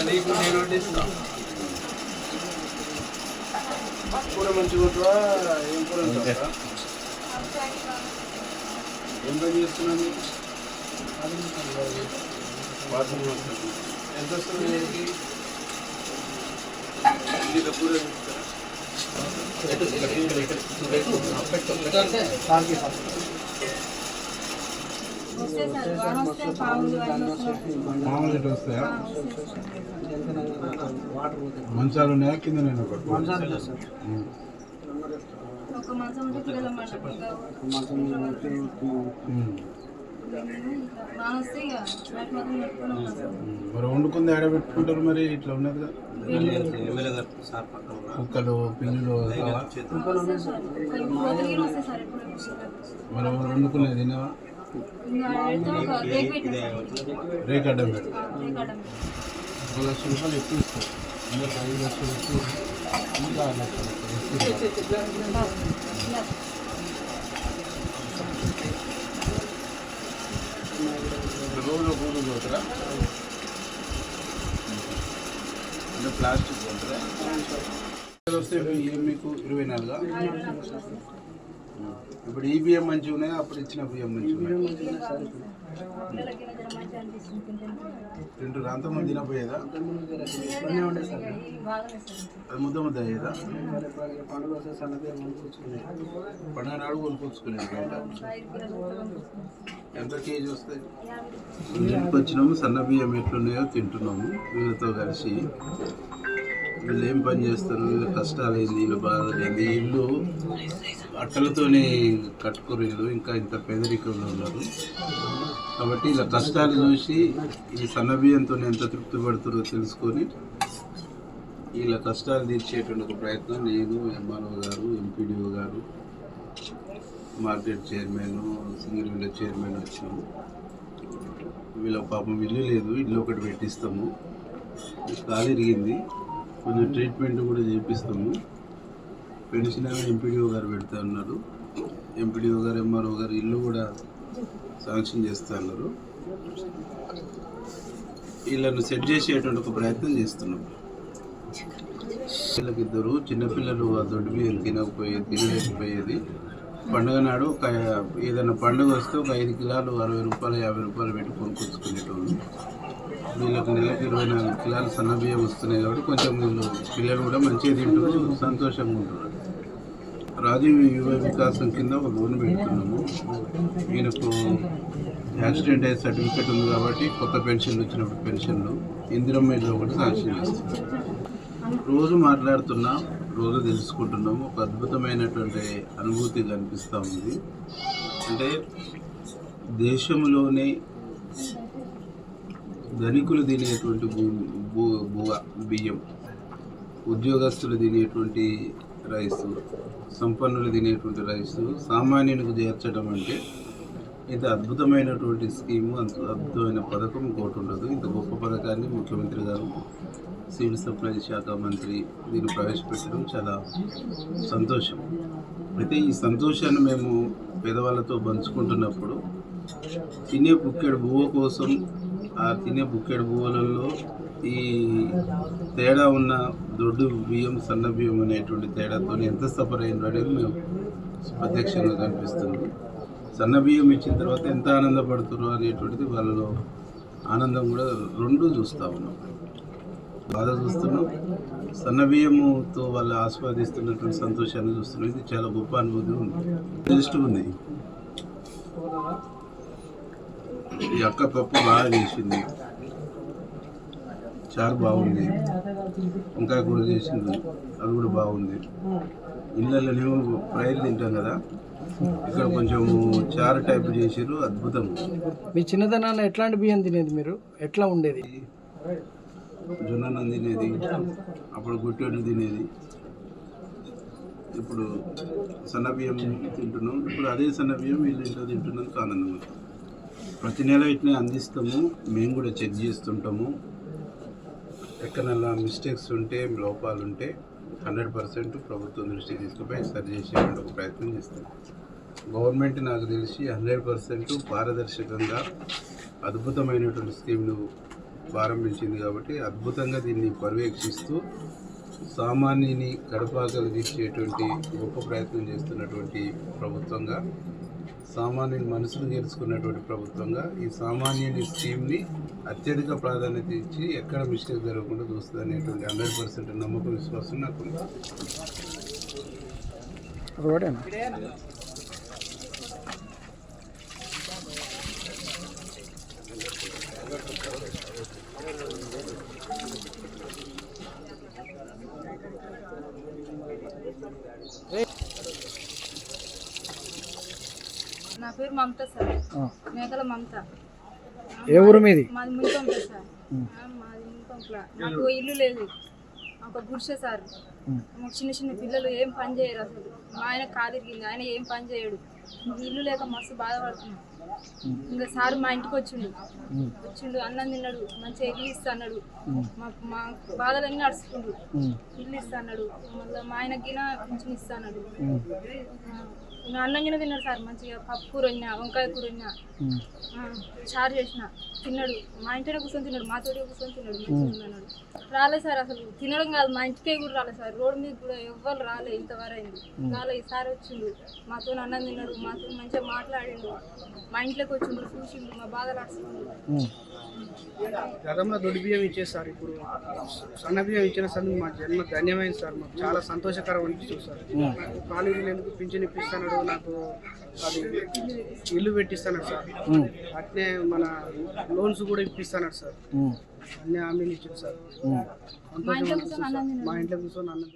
నీకు నేను వడ్డిస్తా. కూర మంచిగా ఉంటుందా? ఏం కూర ఉంటుందా? ఏం పని చేస్తున్నాను? ఎంత వస్తుంది? కూర మామూలు వస్తాయా? మంచాలు ఉన్నాయా? కింద నేను మరి వండుకుంది ఆడ పెట్టుకుంటారు. మరి ఇట్లా ఉన్నది కదా కుక్కలు పిల్లులు మరి వండుకునేది తిన్నావా? రేక్ అడ్డం పెట్టి 1 లక్ష రూపాయలు ఎక్కువ ఇస్తారు. ఇంకా 5 లక్షలు ఎక్కువ, ఇంకా 6 లక్షలు రోజు కూడు పోతారా? అంటే ప్లాస్టిక్ పోతారా? వస్తే మీకు 24. ఇప్పుడు ఈ బియ్యం మంచిగా ఉన్నాయా? అప్పుడు ఇచ్చిన బియ్యం మంచిగా ఉన్నాయి? తింటారు. అంతమంది తినపోయేదా? అది ముద్ద ముద్ద అయ్యేదా? పండుగ నాడు కొనుక్కొచ్చుకునేది బయట. ఎంత కేజీ వస్తాయి? ఇంటికి వచ్చినాము. సన్న బియ్యం ఎట్లున్నాయో తింటున్నాము వీళ్ళతో కలిసి. వీళ్ళు ఏం పని చేస్తారు, వీళ్ళ కష్టాలు ఏంది, వీళ్ళ బాధలు ఏంది. ఇల్లు అట్టలతోనే కట్టుకుని ఇల్లు, ఇంకా ఇంత పేదరికంలో ఉన్నారు. కాబట్టి ఇలా కష్టాలు చూసి ఈ సన్న బియ్యంతో ఎంత తృప్తి పడుతుందో తెలుసుకొని వీళ్ళ కష్టాలు తీర్చేటువంటి ఒక ప్రయత్నం నేను, ఎంఆర్ఓ గారు, ఎంపీడీఓ గారు, market chairman, single village chairman వచ్చాము. వీళ్ళ పాపం ఇల్లు లేదు, ఇల్లు ఒకటి పెట్టిస్తాము. కాలు ఇరిగింది, కొంచెం ట్రీట్మెంట్ కూడా చేపిస్తాము. పెన్షన్ ఎంపీడీఓ గారు పెడతా ఉన్నారు. ఎంపీడీఓ గారు, ఎంఆర్ఓ గారు ఇల్లు కూడా శాంక్షన్ చేస్తూ ఉన్నారు. వీళ్ళను సెట్ చేసేటువంటి ఒక ప్రయత్నం చేస్తున్నాం. వీళ్ళకి 2 చిన్నపిల్లలు ఆ దొడ్డు బియ్యం తినలేకపోయేది. పండుగ నాడు ఏదైనా పండుగ వస్తే ఒక 5 కిలోలు 60 రూపాయలు 50 రూపాయలు పెట్టి కొనుక్కొచ్చుకునేటోళ్ళు. వీళ్ళకి నెలకి 24 కిలోలు సన్న బియ్యం వస్తున్నాయి కాబట్టి కొంచెం వీళ్ళు పిల్లలు కూడా మంచిగా తింటారు, సంతోషంగా ఉంటారు. రాజీవ్ యువ వికాసం కింద ఒక లోన్ పెడుతున్నాము. ఈయనకు యాక్సిడెంట్ అయ్యే సర్టిఫికేట్ ఉంది కాబట్టి కొత్త పెన్షన్లు వచ్చినప్పుడు పెన్షన్లు ఇందిరమ్మ ఇల్లు ఒకటి శాంక్షన్ చేస్తున్నాం. రోజు మాట్లాడుతున్నాం, రోజు తెలుసుకుంటున్నాము. ఒక అద్భుతమైనటువంటి అనుభూతి కనిపిస్తూ ఉంది. అంటే దేశంలోనే ధనికులు తినేటువంటి బియ్యం, ఉద్యోగస్తులు తినేటువంటి రైసు, సంపన్నులు తినేటువంటి రైసు సామాన్యునికి చేర్చడం అంటే ఇంత అద్భుతమైనటువంటి స్కీము, అంత అద్భుతమైన పథకం ఇంకోటి ఉండదు. ఇంత గొప్ప పథకాన్ని ముఖ్యమంత్రి గారు, సివిల్ సప్లైస్ శాఖ మంత్రి దీన్ని ప్రవేశపెట్టడం చాలా సంతోషం. అయితే ఈ సంతోషాన్ని మేము పేదవాళ్ళతో పంచుకుంటున్నప్పుడు తినే బుక్కెడు బువ్వ కోసం, ఆ తినే బుక్కెడు బువ్వలలో ఈ తేడా ఉన్న దొడ్డు బియ్యం, సన్న బియ్యం అనేటువంటి తేడాతో ఎంత సఫర్ అయిందో అనేది మేము ప్రత్యక్షంగా కనిపిస్తుంది. సన్న బియ్యం ఇచ్చిన తర్వాత ఎంత ఆనందపడుతున్నారు అనేటువంటిది వాళ్ళలో ఆనందం కూడా రెండు చూస్తూ ఉన్నాం. బాధ చూస్తున్నాం, సన్న బియ్యముతో వాళ్ళు ఆస్వాదిస్తున్నటువంటి సంతోషాన్ని చూస్తున్నాం. ఇది చాలా గొప్ప అనుభూతి ఉంది, టేస్ట్ ఉంది. ఈ అక్క పప్పు బాగా చేసింది, చారు బాగుంది, వంకాయ కూర చేసింది, అది కూడా బాగుంది. ఇళ్ళలోనేమో ఫ్రైలు తింటాం కదా, ఇక్కడ కొంచెం చారు టైప్ చేసారు, అద్భుతం. మీ చిన్నతనాన్ని ఎట్లాంటి బియ్యం తినేది, మీరు ఎట్లా ఉండేది? జొన్నన్నం తినేది, అప్పుడు గుట్టెడు తినేది. ఇప్పుడు సన్న బియ్యం తింటున్నాం. ఇప్పుడు అదే సన్న బియ్యం వీళ్ళ ఇంట్లో తింటున్నందుకు ఆనందం. ప్రతి నెల ఇట్లా అందిస్తాము, మేము కూడా చెక్ చేస్తుంటాము. ఎక్కడన్నా మిస్టేక్స్ ఉంటే, లోపాలు ఉంటే 100% ప్రభుత్వం దృష్టికి తీసుకుపోయి సరి చేసేటువంటి ఒక ప్రయత్నం చేస్తాం. గవర్నమెంట్ నాకు తెలిసి 100% పారదర్శకంగా అద్భుతమైనటువంటి స్కీమ్ను ప్రారంభించింది కాబట్టి అద్భుతంగా దీన్ని పర్యవేక్షిస్తూ సామాన్యుని కడపాకలు తీర్చేటువంటి గొప్ప ప్రయత్నం చేస్తున్నటువంటి ప్రభుత్వంగా, సామాన్యుని మనసును గెలుచుకున్నటువంటి ప్రభుత్వంగా ఈ సామాన్యుని స్కీమ్ని అత్యధిక ప్రాధాన్యత ఇచ్చి ఎక్కడ మిస్టేక్ జరగకుండా చూస్తుంది అనేటువంటి 100% నమ్మకం విశ్వాసం నాకు ఉంది. రోడేనా? నా పేరు మమత సార్, మేకల మమత. ఏ ఊరు మీది? మాది మునిపంప సార్. మాది మునిపంపల. నాకు ఇల్లు లేదు, ఒక గుడిసె సార్. మాకు చిన్న చిన్న పిల్లలు ఏం పని చేయరు అసలు. మా ఆయన కాలిరిగింది, ఆయన ఏం పని చేయడు. ఇల్లు లేక మస్తు బాధపడుతున్నాం. ఇంకా సార్ మా ఇంటికి వచ్చిండు, అన్నం తిన్నాడు, మంచిగా ఇల్లు ఇస్తా అన్నాడు. మా బాధలన్నీ నడుచుకుండు, ఇల్లు ఇస్తా అన్నాడు. మళ్ళీ మా ఆయన గిన కొంచెం ఇస్తా అన్నాడు. ఇంకా అన్నం గిన తిన్నాడు సార్, మంచిగా పప్పు కూర వండినా, వంకాయ కూర వండినా, చారు చేసిన తిన్నాడు. మా ఇంటినే కూర్చొని తిన్నాడు, మాతోటి కూర్చొని తిన్నాడు, మంచిగా అన్నాడు. రాలేదు సార్, అసలు తినడం కాదు, మా ఇంటికే కూడా రాలేదు సార్. రోడ్డు మీద కూడా ఎవ్వరు రాలేదు, ఇంతవరకు అయింది. రాలే, ఈసారి వచ్చిండు, మాతో అన్నం తిన్నాడు, మాతో మంచిగా మాట్లాడిండు, మా ఇంట్లోకి వచ్చిండు, చూసిండు, మా బాధలు అడుచుకుండు. గతంలో దొడ్డి బియ్యం ఇచ్చేసారు, ఇప్పుడు సన్న బియ్యం ఇచ్చిన సార్ మా జన్మ ధన్యమైంది సార్. మాకు చాలా సంతోషకరం అనిపిస్తుంది సార్. కాలేజీలు ఎందుకు పింఛన్ ఇప్పిస్తున్నాడు, నాకు అది ఇల్లు పెట్టిస్తున్నాడు సార్. అట్నే మన లోన్స్ కూడా ఇప్పిస్తున్నాడు సార్. అన్ని హామీలు ఇచ్చాడు సార్. సంతోషం అనిపిస్తుంది సార్. మా ఇంట్లో కూర్చొని అన్నం